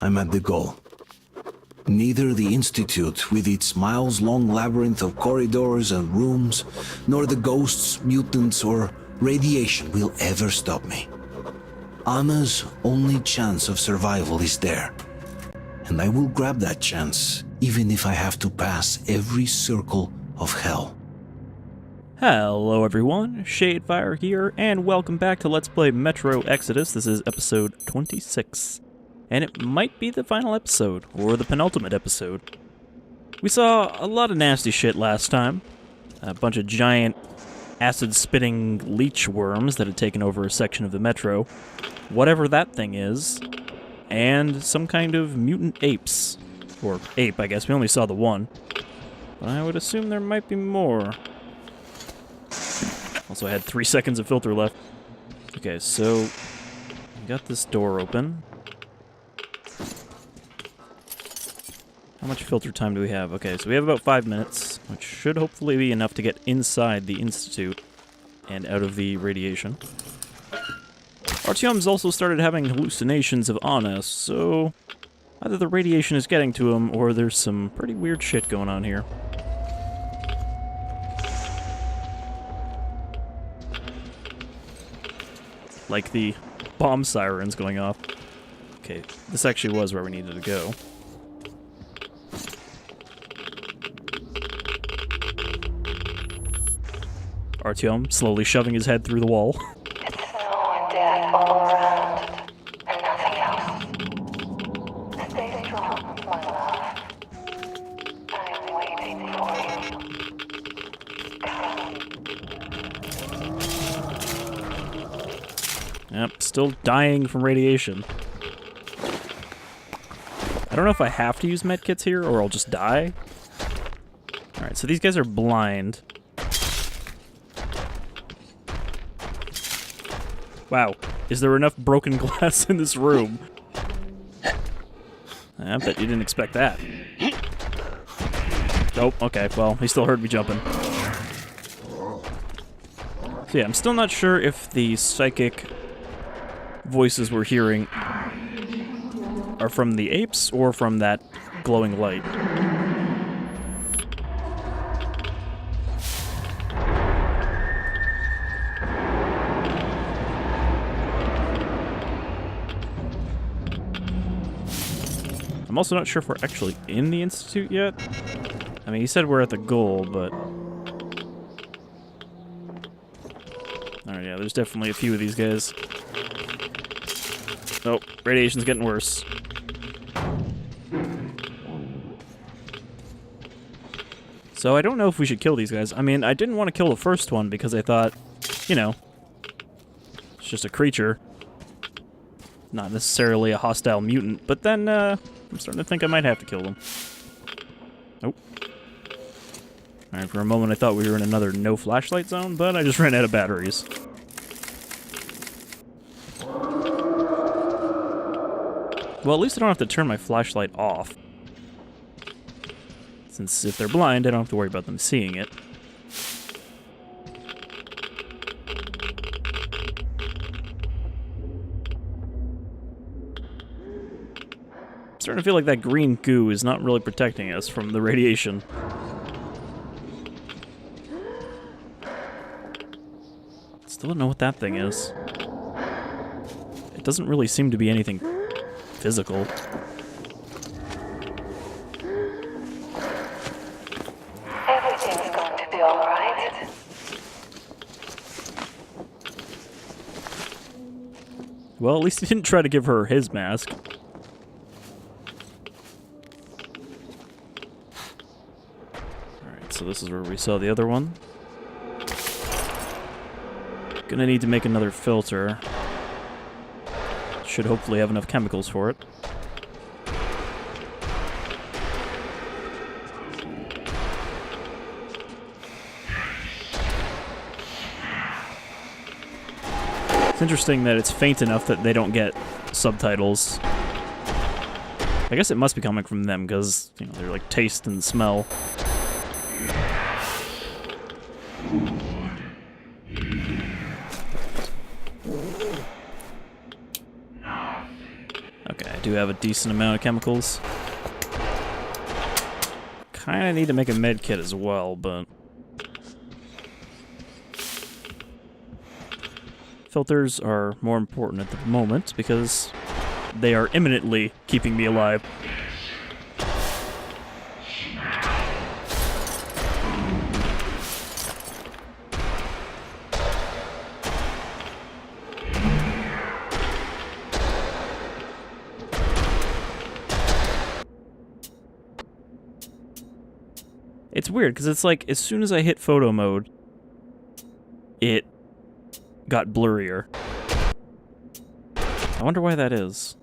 I'm at the goal. Neither the Institute, with its miles-long labyrinth of corridors and rooms, nor the ghosts, mutants, or radiation will ever stop me. Anna's only chance of survival is there. And I will grab that chance, even if I have to pass every circle of hell. Hello everyone, Shadefire here, and welcome back to Let's Play Metro Exodus. This is episode 26. And it might be the final episode, or the penultimate episode. We saw a lot of nasty shit last time. A bunch of giant, acid-spitting leech worms that had taken over a section of the metro. Whatever that thing is. And some kind of mutant apes. Or ape, I guess. We only saw the one. But I would assume there might be more. Also, I had 3 seconds of filter left. Okay, so we got this door open. How much filter time do we have? Okay, so we have about 5 minutes, which should hopefully be enough to get inside the Institute and out of the radiation. Artyom's also started having hallucinations of Anna, so either the radiation is getting to him or there's some pretty weird shit going on here. Like the bomb sirens going off. Okay, this actually was where we needed to go. Artyom slowly shoving his head through the wall. It's snow and death all around, and nothing else. Stay strong, my love. I am waiting for you. Come. Yep, still dying from radiation. I don't know if I have to use medkits here, or I'll just die. Alright, so these guys are blind. Wow, is there enough broken glass in this room? I bet you didn't expect that. Nope, okay, well, he still heard me jumping. So yeah, I'm still not sure if the psychic voices we're hearing are from the apes or from that glowing light. I'm also not sure if we're actually in the Institute yet. I mean, he said we're at the goal, but... Alright, yeah, there's definitely a few of these guys. Oh, radiation's getting worse. So I don't know if we should kill these guys. I mean, I didn't want to kill the first one because I thought, you know, it's just a creature. Not necessarily a hostile mutant, but then, I'm starting to think I might have to kill them. Nope. Alright, for a moment I thought we were in another no flashlight zone, but I just ran out of batteries. Well, at least I don't have to turn my flashlight off. Since if they're blind, I don't have to worry about them seeing it. Starting to feel like that green goo is not really protecting us from the radiation. Still don't know what that thing is. It doesn't really seem to be anything physical. Everything's going to be all right. Well, at least he didn't try to give her his mask. Alright, so this is where we saw the other one. Gonna need to make another filter. Should hopefully have enough chemicals for it. It's interesting that it's faint enough that they don't get subtitles. I guess it must be coming from them, because, you know, they're like taste and smell. do have a decent amount of chemicals. Kinda need to make a med kit as well, but... filters are more important at the moment because they are imminently keeping me alive. It's weird, because it's like, as soon as I hit photo mode, it got blurrier. I wonder why that is.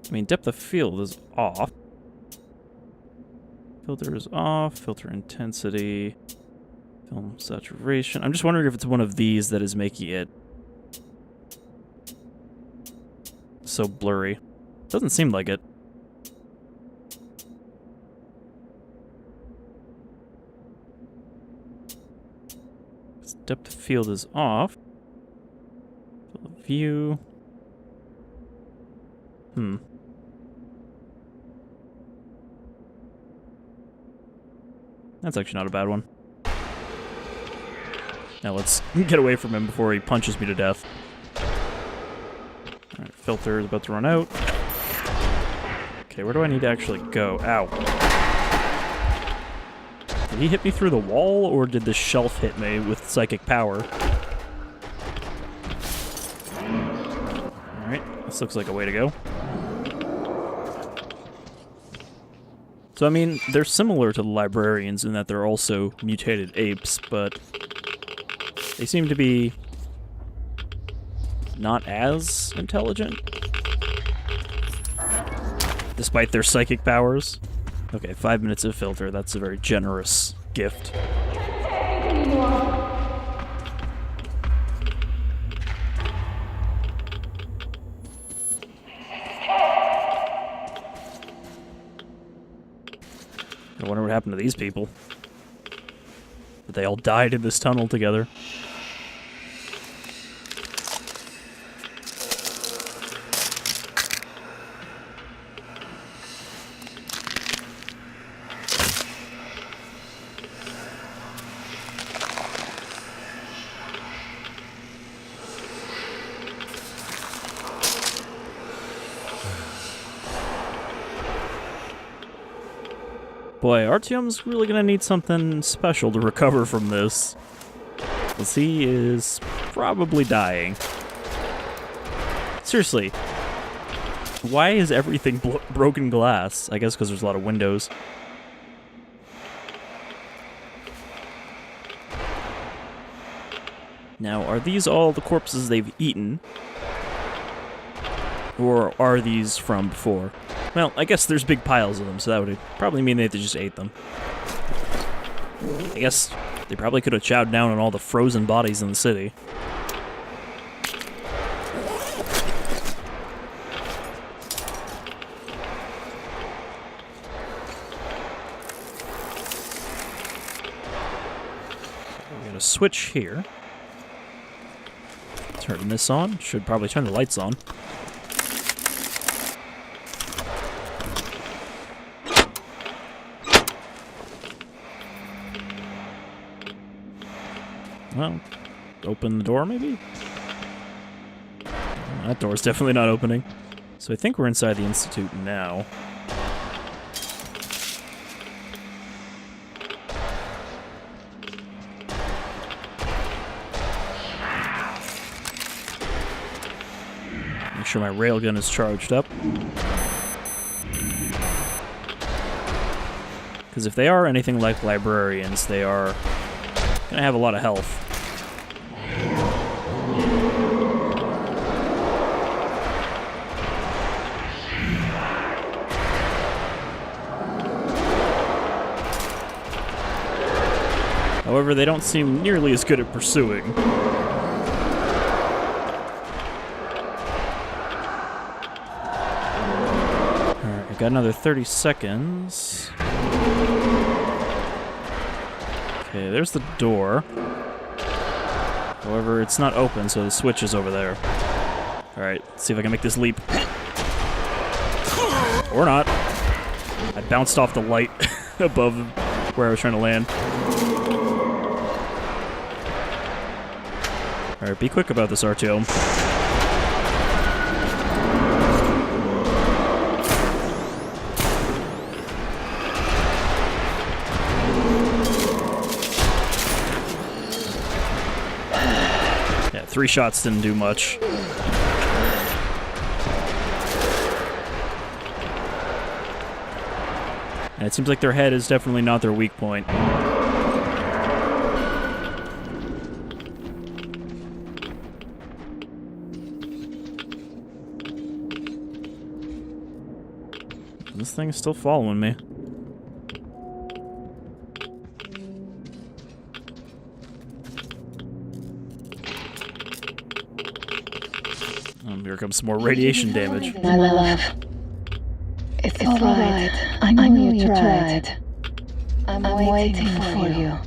I mean, depth of field is off. Filter is off, filter intensity, film saturation. I'm just wondering if it's one of these that is making it so blurry. Doesn't seem like it. Depth of field is off. View. That's actually not a bad one. Now let's get away from him before he punches me to death. Alright, filter is about to run out. Okay, where do I need to actually go? Ow. Did he hit me through the wall, or did the shelf hit me with psychic power? Alright, this looks like a way to go. So, I mean, they're similar to the librarians in that they're also mutated apes, but they seem to be not as intelligent, despite their psychic powers. Okay, 5 minutes of filter. That's a very generous gift. I wonder what happened to these people. But they all died in this tunnel together. Boy, Artyom's really gonna need something special to recover from this. Because he is probably dying. Seriously. Why is everything broken glass? I guess because there's a lot of windows. Now, are these all the corpses they've eaten? Or are these from before? Well, I guess there's big piles of them, so that would probably mean they just ate them. I guess they probably could have chowed down on all the frozen bodies in the city. We're gonna switch here. Turn this on. Should probably turn the lights on. Well, open the door, maybe? That door's definitely not opening. So I think we're inside the Institute now. Make sure my railgun is charged up. Because if they are anything like librarians, they are gonna have a lot of health. However, they don't seem nearly as good at pursuing. Alright, I've got another 30 seconds. Okay, there's the door. However, it's not open, so the switch is over there. Alright, let's see if I can make this leap. Or not. I bounced off the light above where I was trying to land. Alright, be quick about this, Artyom. Yeah, 3 shots didn't do much. And it seems like their head is definitely not their weak point. This thing is still following me. Here comes some more radiation damage. My love. It's all right. I know you tried. I'm waiting for you.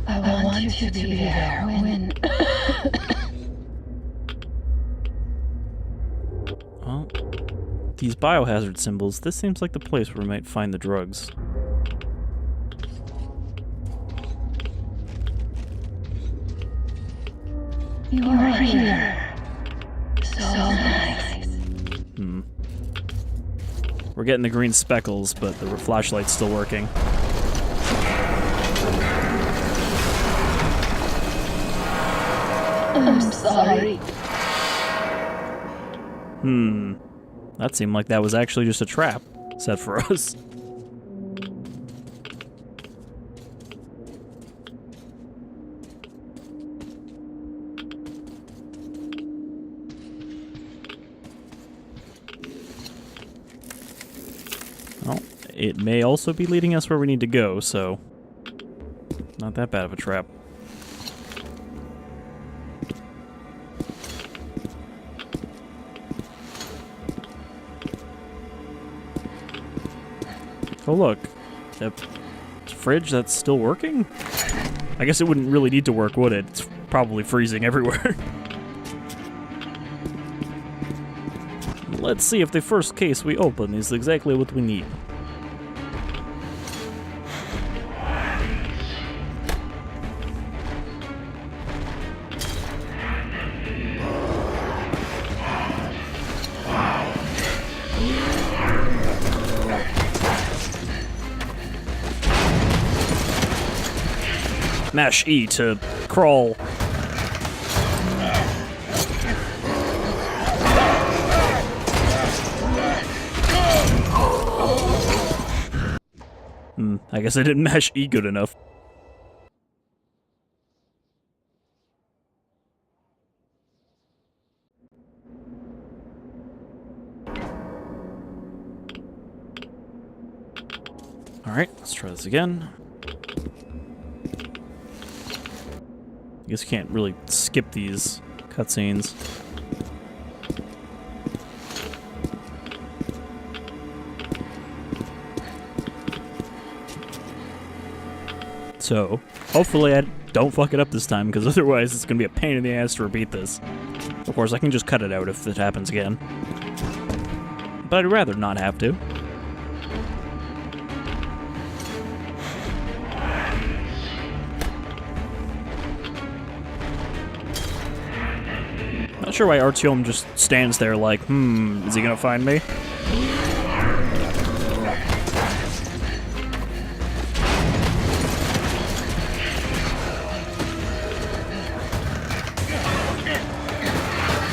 I want you to be there when... Well, these biohazard symbols, this seems like the place where we might find the drugs. You are here. So nice. We're getting the green speckles, but the flashlight's still working. I'm sorry. That seemed like that was actually just a trap set for us. Well, it may also be leading us where we need to go, so not that bad of a trap. Oh look, that fridge that's still working? I guess it wouldn't really need to work, would it? It's probably freezing everywhere. Let's see if the first case we open is exactly what we need. Mash E to crawl. I guess I didn't mash E good enough. Alright, let's try this again. I guess you can't really skip these cutscenes. So, hopefully I don't fuck it up this time, because otherwise it's gonna be a pain in the ass to repeat this. Of course, I can just cut it out if it happens again. But I'd rather not have to. Not sure why Artyom just stands there like, is he gonna find me?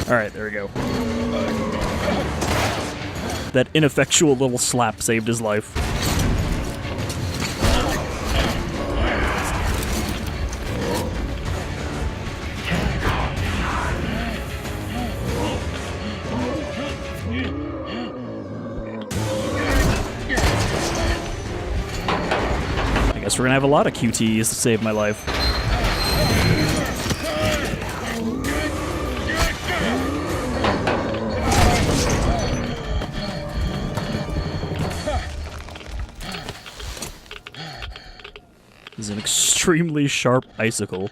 Alright, there we go. That ineffectual little slap saved his life. I guess we're gonna have a lot of QTEs to save my life. This is an extremely sharp icicle.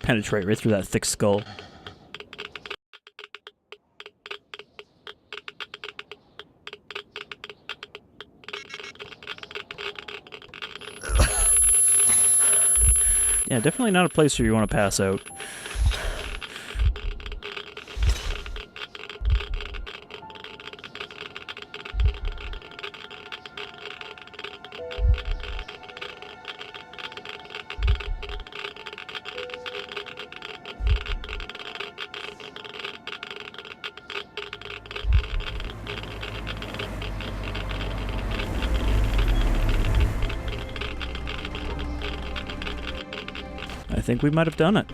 Penetrate right through that thick skull. Yeah, definitely not a place where you want to pass out. I think we might have done it.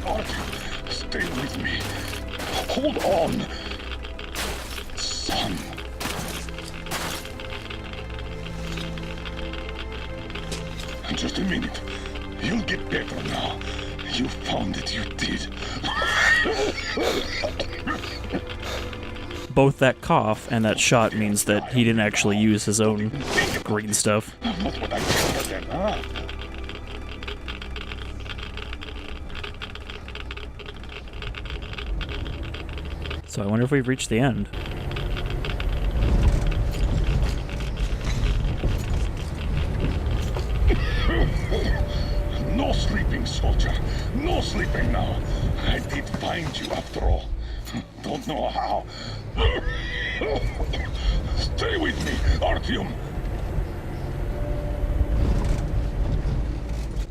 Artyom, stay with me. Hold on. Son. Just a minute. You'll get better now. You found it, you did. Both that cough and that shot means that he didn't actually use his own green stuff. Not what I tell her then, huh? So I wonder if we've reached the end. No sleeping, soldier. No sleeping now. I did find you after all. Don't know how. Stay with me, Artyom.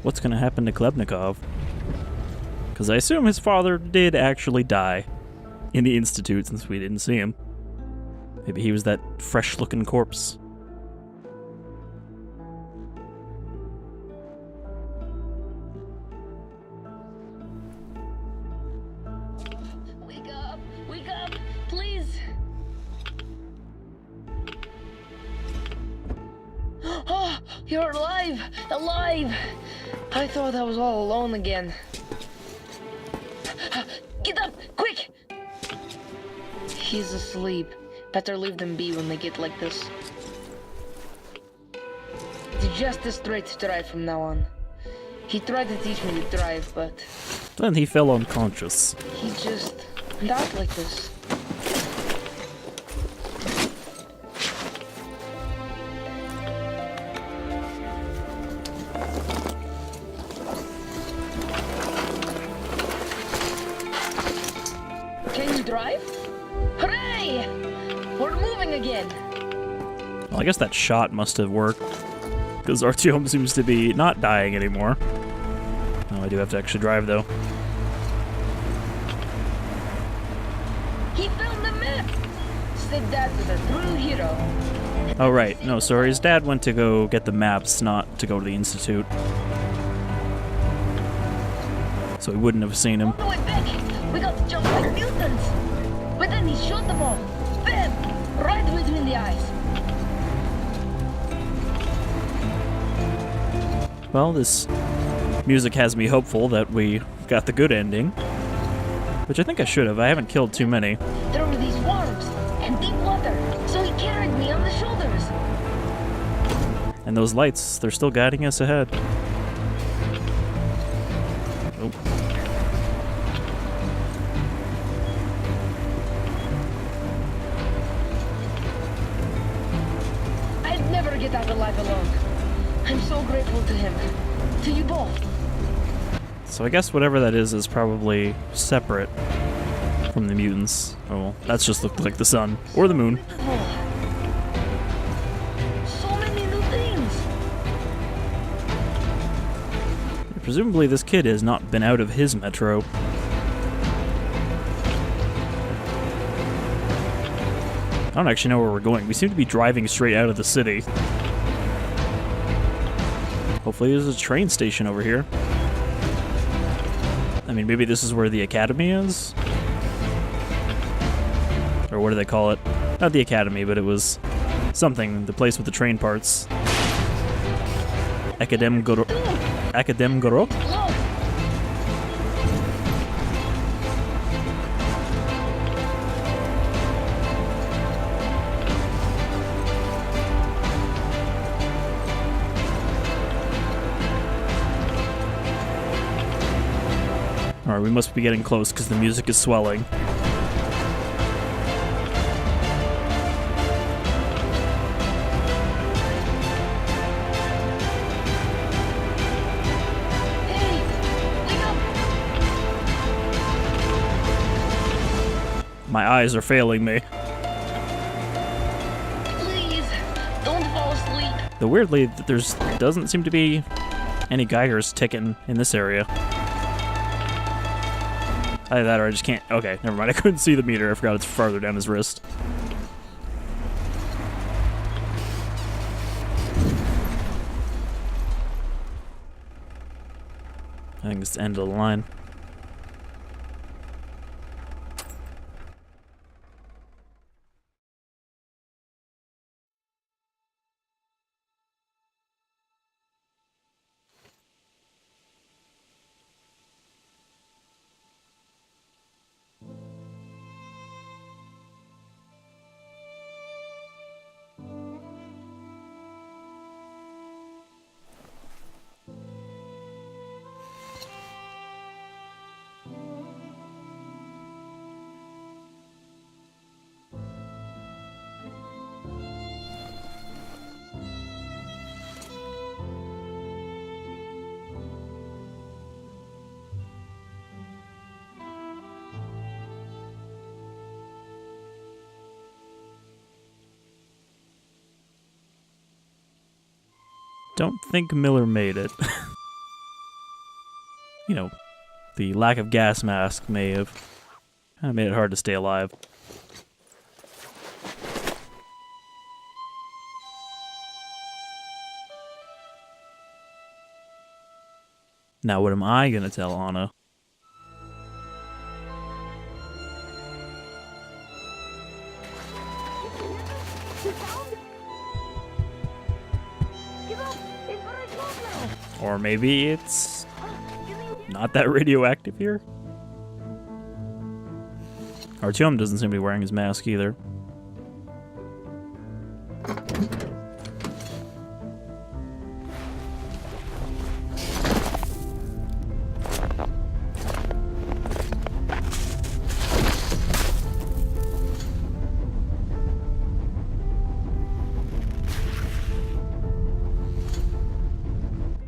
What's gonna happen to Klebnikov? Because I assume his father did actually die in the Institute since we didn't see him. Maybe he was that fresh-looking corpse. Wake up, please. Oh, you're alive! I thought I was all alone again. Get up, quick! He's asleep. Better leave them be when they get like this. It's just a straight drive from now on. He tried to teach me to drive, but Then he fell unconscious. he just died like this. Can you drive? Hooray! We're moving again! Well, I guess that shot must have worked. Because Artyom seems to be not dying anymore. Oh, I do have to actually drive, though. He found the map! Said that was a true hero. Oh, right. No, sorry. His dad went to go get the maps, not to go to the Institute. So he wouldn't have seen him. On the way back, we got to jump like mutants! But then he shot them all! Bam! Right between the eyes! Well, this music has me hopeful that we got the good ending. Which I think I should have. I haven't killed too many. There were these worms and deep water, so he carried me on the shoulders. And those lights, they're still guiding us ahead. Oh. I'd never get out alive alone. I'm so grateful to him. To you both. So I guess whatever that is probably separate from the mutants. Oh, well, that's just looked like the sun. Or the moon. So many new things. Presumably this kid has not been out of his metro. I don't actually know where we're going. We seem to be driving straight out of the city. Hopefully there's a train station over here. I mean, maybe this is where the academy is? Or what do they call it? Not the academy, but it was something. The place with the train parts. Academ Gorok? Look. Alright, we must be getting close because the music is swelling. My eyes are failing me. Please, don't fall asleep. Though weirdly, there's doesn't seem to be any Geigers ticking in this area. Either that or I just can't. Okay, never mind. I couldn't see the meter. I forgot it's farther down his wrist. I think it's the end of the line. Don't think Miller made it. You know, the lack of gas mask may have kind of made it hard to stay alive. Now what am I gonna tell Anna? Or maybe it's not that radioactive here? Artyom doesn't seem to be wearing his mask either.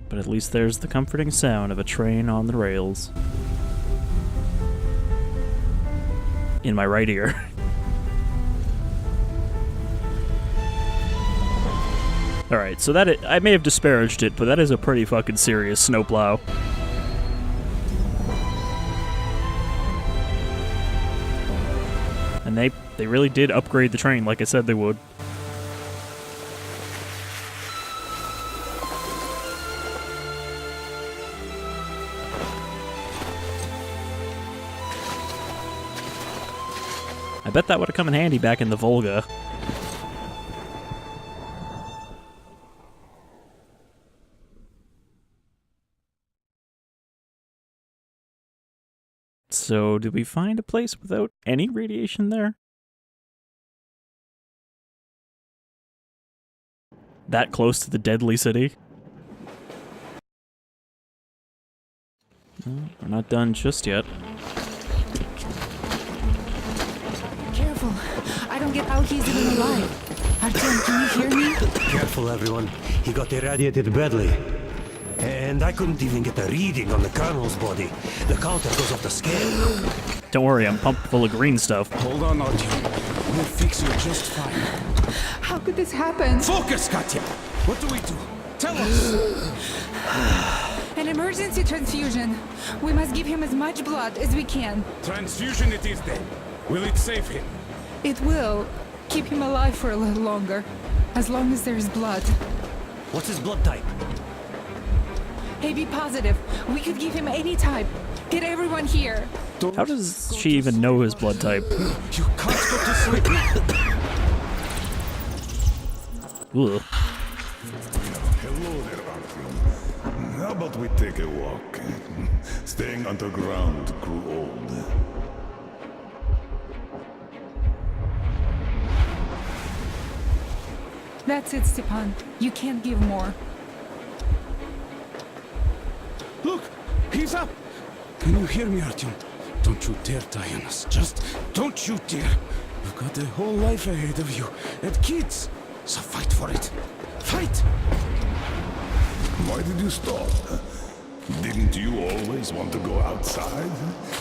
But at least there's the comforting sound of a train on the rails. In my right ear. Alright, so I may have disparaged it, but that is a pretty fucking serious snowplow. And they really did upgrade the train like I said they would. I bet that would have come in handy back in the Volga. So, did we find a place without any radiation there? That close to the deadly city? No, we're not done just yet. Careful. I don't get out, he's even alive. Artyom, can you hear me? Careful, everyone. He got irradiated badly. And I couldn't even get a reading on the colonel's body. The counter goes off the scale. Don't worry, I'm pumped full of green stuff. Hold on, Artyom. We'll fix you just fine. How could this happen? Focus, Katya! What do we do? Tell us! An emergency transfusion. We must give him as much blood as we can. Transfusion it is then. Will it save him? It will keep him alive for a little longer. As long as there is blood. What's his blood type? AB positive. We could give him any type. Get everyone here. How does she even know his blood type? You can't go to sleep. Ugh. Hello there, Artyom. How about we take a walk? Staying underground grew old. That's it, Stepan. You can't give more. Look! He's up! Can you hear me, Artyom? Don't you dare die on us. Just don't you dare. You've got a whole life ahead of you. And kids. So fight for it. Fight! Why did you stop? Didn't you always want to go outside?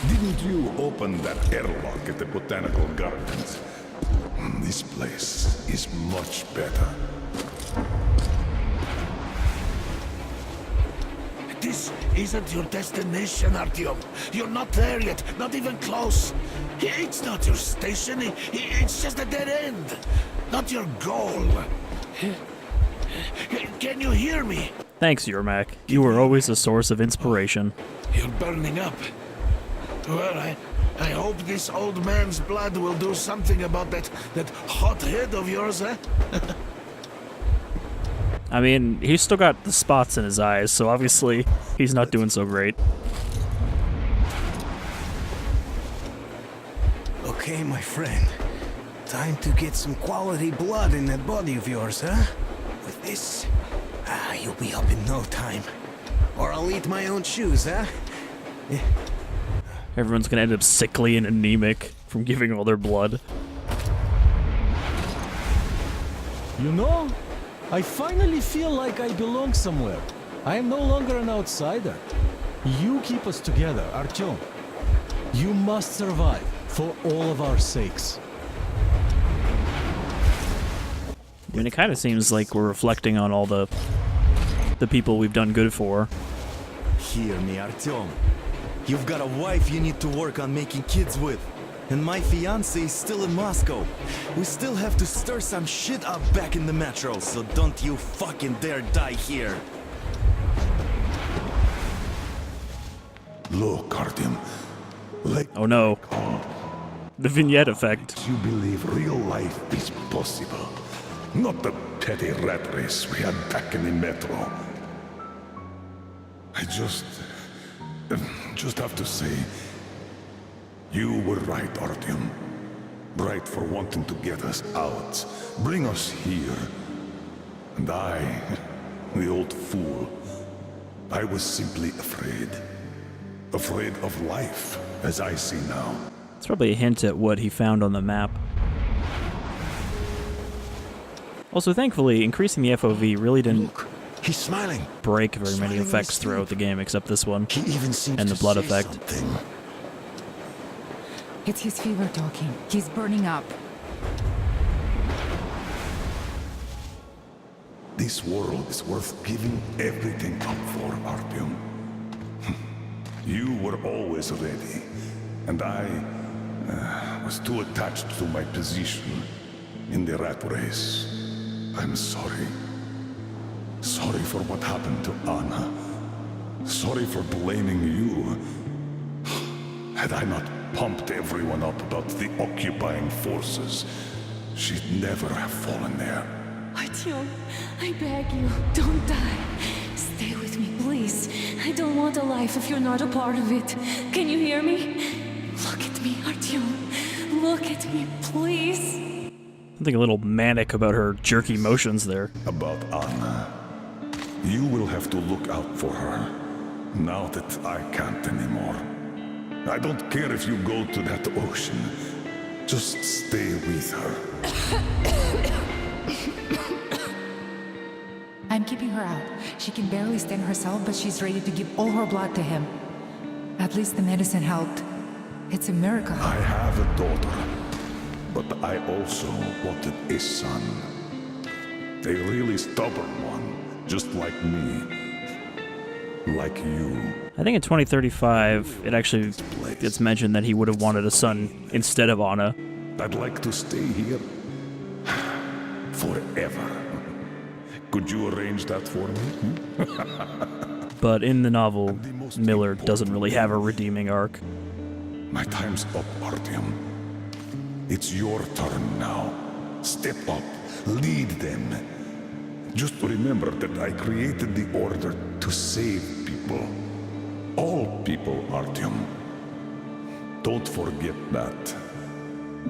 Didn't you open that airlock at the Botanical Gardens? This place is much better. This isn't your destination, Artyom. You're not there yet, not even close. It's not your station, it's just a dead end. Not your goal. Can you hear me? Thanks, Yermak. You were always a source of inspiration. You're burning up. Well, I hope this old man's blood will do something about that hot head of yours, eh? I mean, he's still got the spots in his eyes, so obviously he's not doing so great. Okay, my friend. Time to get some quality blood in that body of yours, huh? With this, you'll be up in no time. Or I'll eat my own shoes, huh? Everyone's gonna end up sickly and anemic from giving all their blood. You know, I finally feel like I belong somewhere. I am no longer an outsider. You keep us together, Artyom. You must survive for all of our sakes. I mean, it kind of seems like we're reflecting on all the people we've done good for. Hear me, Artyom. You've got a wife you need to work on making kids with. And my fiancé is still in Moscow. We still have to stir some shit up back in the metro, so don't you fucking dare die here. Look, Artyom. Like Oh no. The vignette effect. you believe real life is possible. Not the petty rat race we had back in the metro. I just have to say, you were right, Artyom. Right for wanting to get us out, bring us here. And I, the old fool, I was simply afraid. Afraid of life, as I see now. It's probably a hint at what he found on the map. Also, thankfully, increasing the FOV really didn't He's smiling. break very many effects throughout the game, except this one. He even seems And the to blood say effect. something. It's his fever talking. He's burning up. This world is worth giving everything up for, Artyom. You were always ready, and I was too attached to my position in the rat race. I'm sorry. Sorry for what happened to Anna. Sorry for blaming you. Had I not pumped everyone up about the occupying forces, she'd never have fallen there. Artyom, I beg you, don't die. Stay with me, please. I don't want a life if you're not a part of it. Can you hear me? Look at me, Artyom. Look at me, please. Something a little manic about her jerky motions there. About Anna, you will have to look out for her, now that I can't anymore. I don't care if you go to that ocean. Just stay with her. I'm keeping her out. She can barely stand herself, but she's ready to give all her blood to him. At least the medicine helped. It's a miracle. I have a daughter, but I also wanted a son. A really stubborn one, just like me. Like you. I think in 2035, it actually gets mentioned that he would have wanted a son instead of Anna. I'd like to stay here forever. Could you arrange that for me? But in the novel, Miller doesn't really have a redeeming arc. My time's up, Artyom. It's your turn now. Step up, lead them. Just remember that I created the Order to save people. All people, Artyom. Don't forget that.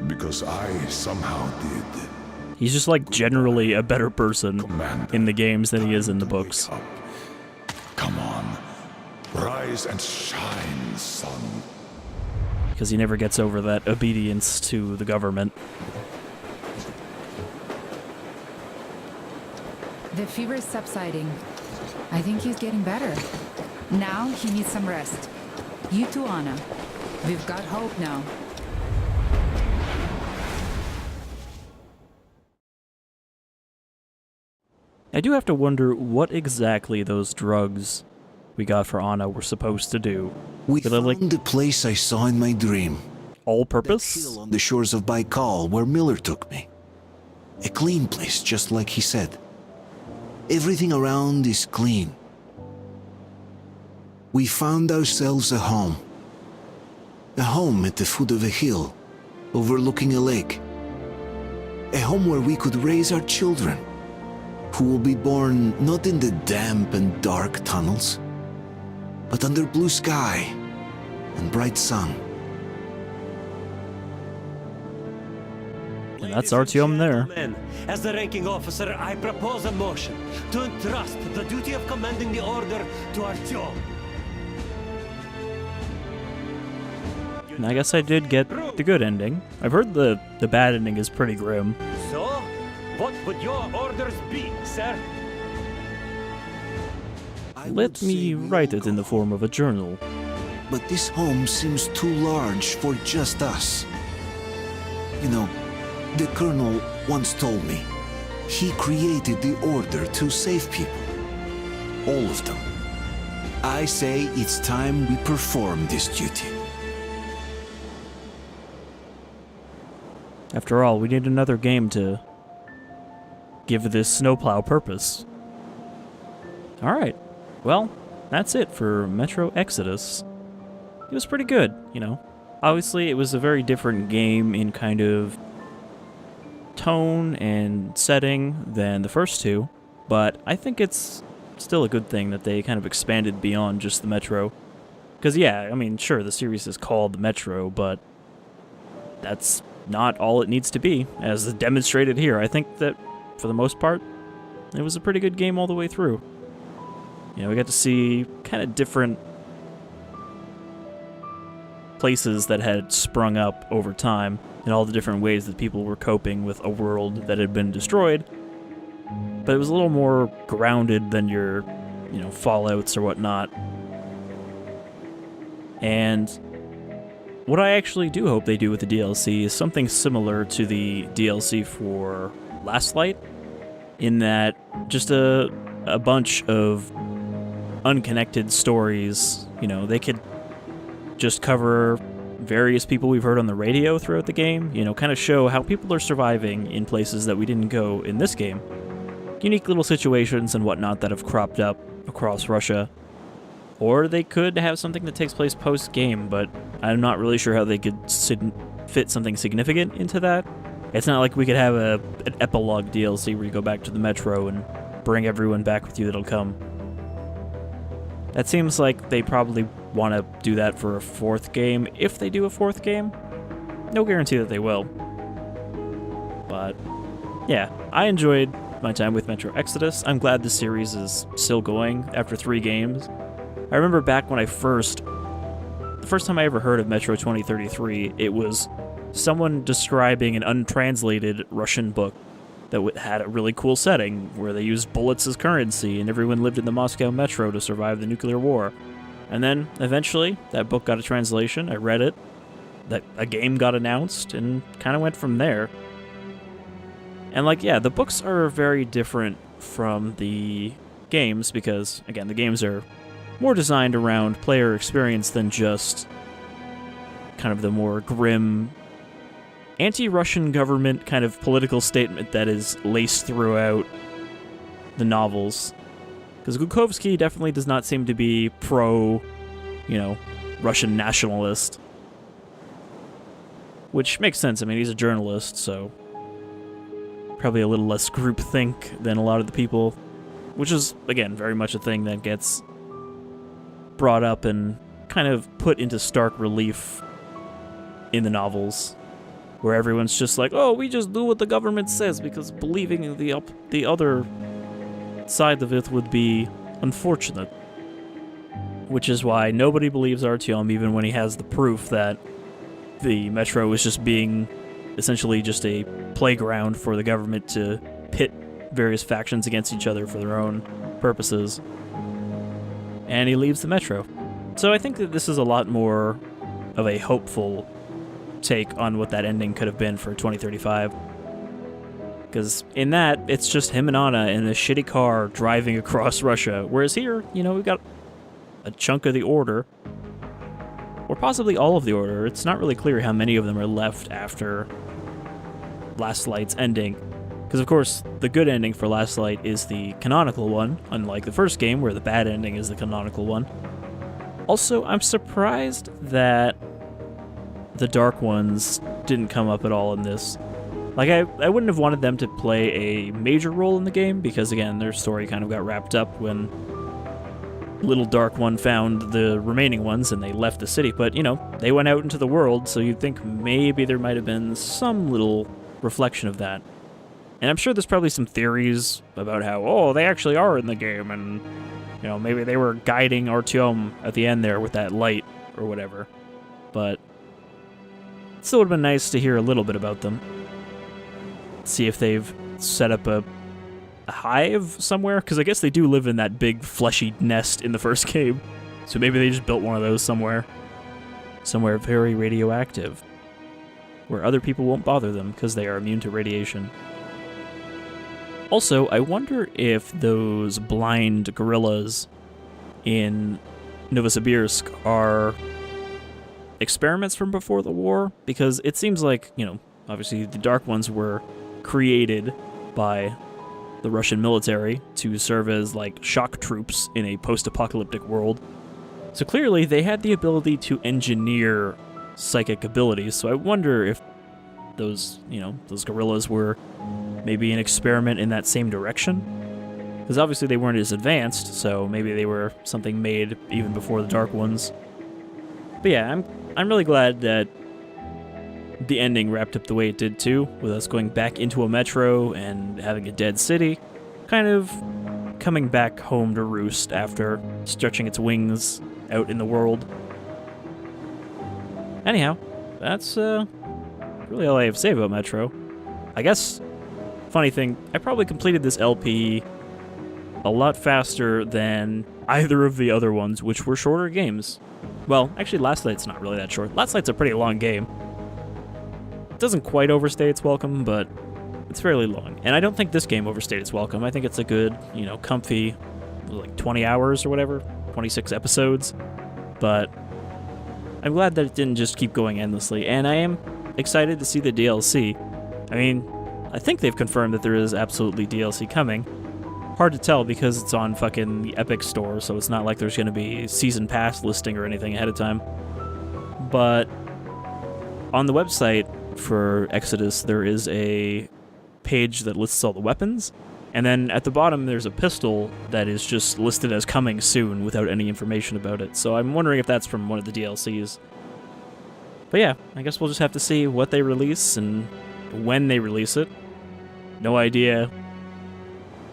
Because I somehow did. He's just like generally a better person in the games than he is in the books. Come on. Rise and shine, son. Because he never gets over that obedience to the government. The fever is subsiding. I think he's getting better. Now he needs some rest. You too, Anna. We've got hope now. I do have to wonder what exactly those drugs we got for Anna were supposed to do. We Were they, like, found the place I saw in my dream. all That purpose? hill on the shores of Baikal where Miller took me. A clean place, just like he said. Everything around is clean. We found ourselves a home. A home at the foot of a hill, overlooking a lake. A home where we could raise our children, who will be born not in the damp and dark tunnels, but under blue sky and bright sun. And that's Artyom there. Gentlemen, as the ranking officer, I propose a motion to entrust the duty of commanding the order to Artyom. And I guess I did get the good ending. I've heard the bad ending is pretty grim. So, what would your orders be, sir? I would Let say me we write all it in go the form of a journal. But this home seems too large for just us. You know, the Colonel once told me he created the Order to save people. All of them. I say it's time we perform this duty. After all, we need another game to give this snowplow purpose. Alright, well, that's it for Metro Exodus. It was pretty good, you know. Obviously, it was a very different game in kind of tone and setting than the first two, but I think it's still a good thing that they kind of expanded beyond just the Metro. Because, yeah, I mean, sure, the series is called the Metro, but that's not all it needs to be, as demonstrated here. I think that, for the most part, it was a pretty good game all the way through. You know, we got to see kind of different places that had sprung up over time, and all the different ways that people were coping with a world that had been destroyed. But it was a little more grounded than your, you know, Fallouts or whatnot. And what I actually do hope they do with the DLC is something similar to the DLC for Last Light, in that just a bunch of unconnected stories, you know, they could just cover various people we've heard on the radio throughout the game, you know, kind of show how people are surviving in places that we didn't go in this game. Unique little situations and whatnot that have cropped up across Russia. Or they could have something that takes place post-game, but I'm not really sure how they could fit something significant into that. It's not like we could have an epilogue DLC where you go back to the Metro and bring everyone back with you that'll come. That seems like they probably want to do that for a fourth game, if they do a fourth game. No guarantee that they will. But, yeah, I enjoyed my time with Metro Exodus. I'm glad the series is still going after 3 games. I remember back when the first time I ever heard of Metro 2033, it was someone describing an untranslated Russian book that had a really cool setting where they used bullets as currency and everyone lived in the Moscow Metro to survive the nuclear war. And then, eventually, that book got a translation, I read it, that a game got announced, and kind of went from there. And like, yeah, the books are very different from the games because, again, the games are more designed around player experience than just kind of the more grim anti-Russian government kind of political statement that is laced throughout the novels. Because Glukhovsky definitely does not seem to be pro, you know, Russian nationalist. Which makes sense. I mean, he's a journalist, so probably a little less groupthink than a lot of the people. Which is, again, very much a thing that gets brought up and kind of put into stark relief in the novels, where everyone's just like, oh, we just do what the government says because believing the other side of it would be unfortunate. Which is why nobody believes Artyom even when he has the proof that the Metro is just being essentially just a playground for the government to pit various factions against each other for their own purposes. and he leaves the metro. So I think that this is a lot more of a hopeful take on what that ending could have been for 2035. Because in that, it's just him and Anna in a shitty car driving across Russia. Whereas here, we've got a chunk of the Order, or possibly all of the Order. It's not really clear how many of them are left after Last Light's ending. Because, of course, the good ending for Last Light is the canonical one, unlike the first game where the bad ending is the canonical one. Also, I'm surprised that the Dark Ones didn't come up at all in this. Like, I wouldn't have wanted them to play a major role in the game, because, again, their story kind of got wrapped up when Little Dark One found the remaining ones and they left the city. But, they went out into the world, so you'd think maybe there might have been some little reflection of that. And I'm sure there's probably some theories about how, they actually are in the game, and, maybe they were guiding Artyom at the end there with that light or whatever. But it still would have been nice to hear a little bit about them. See if they've set up a hive somewhere, because I guess they do live in that big fleshy nest in the first game. So maybe they just built one of those somewhere very radioactive, where other people won't bother them because they are immune to radiation. Also, I wonder if those blind gorillas in Novosibirsk are experiments from before the war, because it seems like, obviously the Dark Ones were created by the Russian military to serve as, shock troops in a post-apocalyptic world. So clearly they had the ability to engineer psychic abilities, so I wonder if those gorillas were maybe an experiment in that same direction. Because obviously they weren't as advanced, so maybe they were something made even before the Dark Ones. But yeah, I'm really glad that the ending wrapped up the way it did too, with us going back into a metro and having a dead city, kind of coming back home to roost after stretching its wings out in the world. Anyhow, that's really all I have to say about Metro. I guess, funny thing, I probably completed this LP a lot faster than either of the other ones, which were shorter games. Well, actually, Last Light's not really that short. Last Light's a pretty long game. It doesn't quite overstay its welcome, but it's fairly long. And I don't think this game overstayed its welcome. I think it's a good, comfy, 20 hours or whatever, 26 episodes. But I'm glad that it didn't just keep going endlessly, and I am excited to see the DLC. I mean, I think they've confirmed that there is absolutely DLC coming. Hard to tell because it's on fucking the Epic store, so it's not like there's going to be season pass listing or anything ahead of time. But on the website for Exodus, there is a page that lists all the weapons, and then at the bottom there's a pistol that is just listed as coming soon without any information about it. So I'm wondering if that's from one of the DLCs. But yeah, I guess we'll just have to see what they release and when they release it. No idea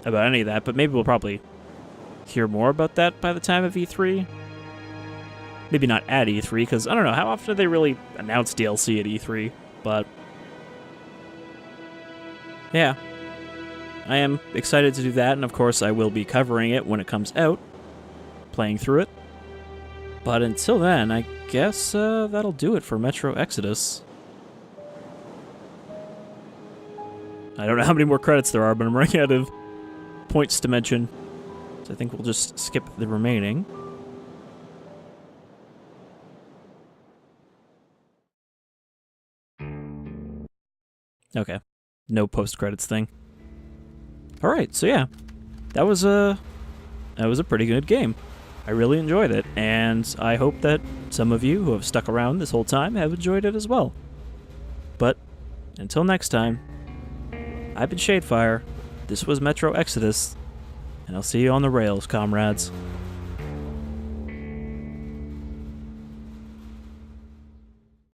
about any of that, but maybe we'll probably hear more about that by the time of E3. Maybe not at E3, because I don't know, how often do they really announce DLC at E3? But yeah, I am excited to do that, and of course I will be covering it when it comes out, playing through it. But until then, I guess that'll do it for Metro Exodus. I don't know how many more credits there are, but I'm running out of points to mention, so I think we'll just skip the remaining. Okay, no post-credits thing. Alright, so yeah, that was a pretty good game. I really enjoyed it, and I hope that some of you who have stuck around this whole time have enjoyed it as well. But until next time, I've been Shadefire, this was Metro Exodus, and I'll see you on the rails, comrades.